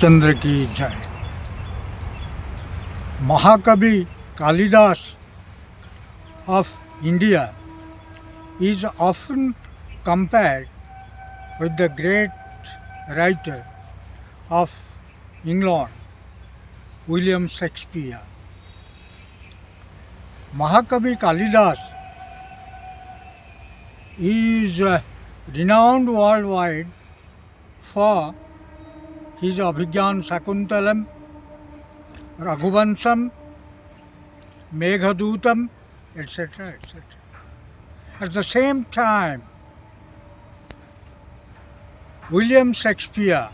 चंद्र की जय। Mahakavi Kalidas of India is often compared with the great writer of England, William Shakespeare. Mahakavi Kalidas is renowned worldwide for his Abhigyan Shakuntalam, Raghuvansham, Meghadutam, etc. etc. At the same time, William Shakespeare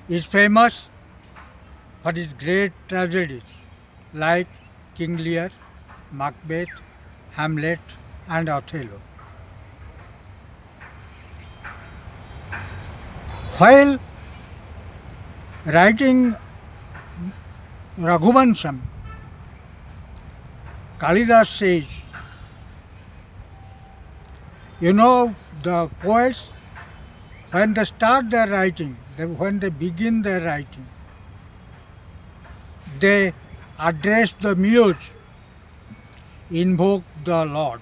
is famous for his great tragedies like King Lear, Macbeth, Hamlet, and Othello. While writing Raghuvansham, Kalidas says, the poets, when they start their writing, when they begin their writing, they address the muse, invoke the Lord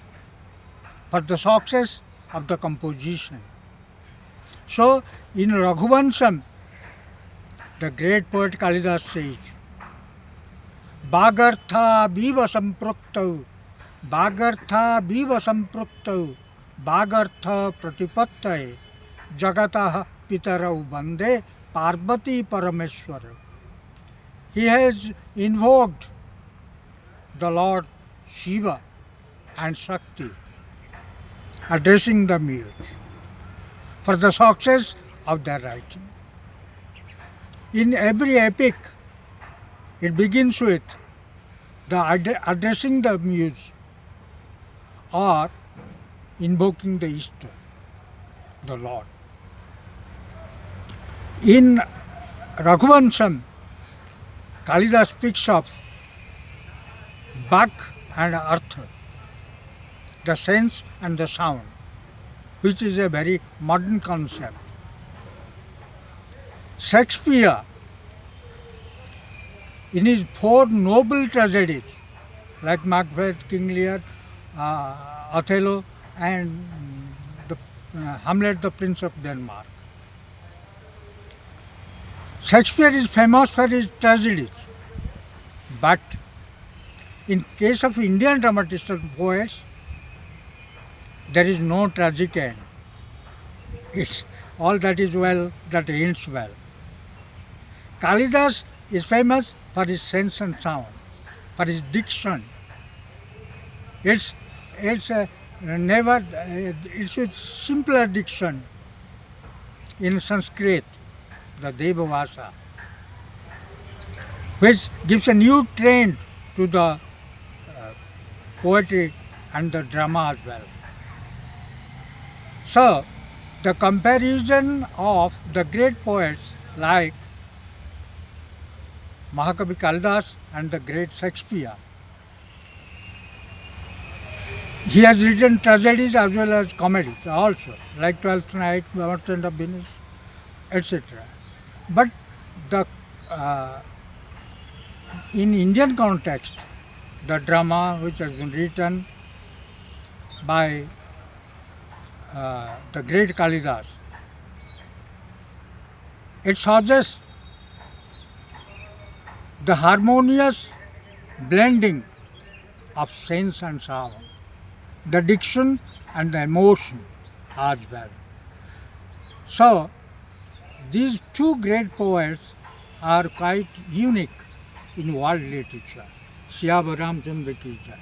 for the success of the composition. So, in Raghuvansham, the great poet Kalidas says, Bagartha biva sampraktau, Bagartha biva sampraktau, Bagartha pratipattaye, Jagatah pitarau bande, Parvati parameshwara. He has invoked the Lord Shiva and Shakti, addressing the muse for the success of their writing. In every epic, it begins with the addressing the muse or invoking the Ishta, the Lord. In Raghuvansham, Kalidas speaks of Bak and Artha, the sense and the sound, which is a very modern concept. Shakespeare, in his four noble tragedies like Macbeth, King Lear, Othello, and Hamlet, the Prince of Denmark, Shakespeare is famous for his tragedies, but in case of Indian dramatists and poets, there is no tragic end. It's all that is well that ends well. Kalidas is famous for his sense and sound, for his diction. It's with simpler diction in Sanskrit, the Devavasa, which gives a new trend to the poetry and the drama as well. So, the comparison of the great poets like Mahakavi Kalidas and the great Shakespeare. He has written tragedies as well as comedies also, like Twelfth Night, Merchant of Venice, etc. But in Indian context, the drama which has been written by the great Kalidas, it suggests the harmonious blending of sense and sound, the diction and the emotion as well. So, these two great poets are quite unique in world literature. Siyaba Ramchandra ki jai.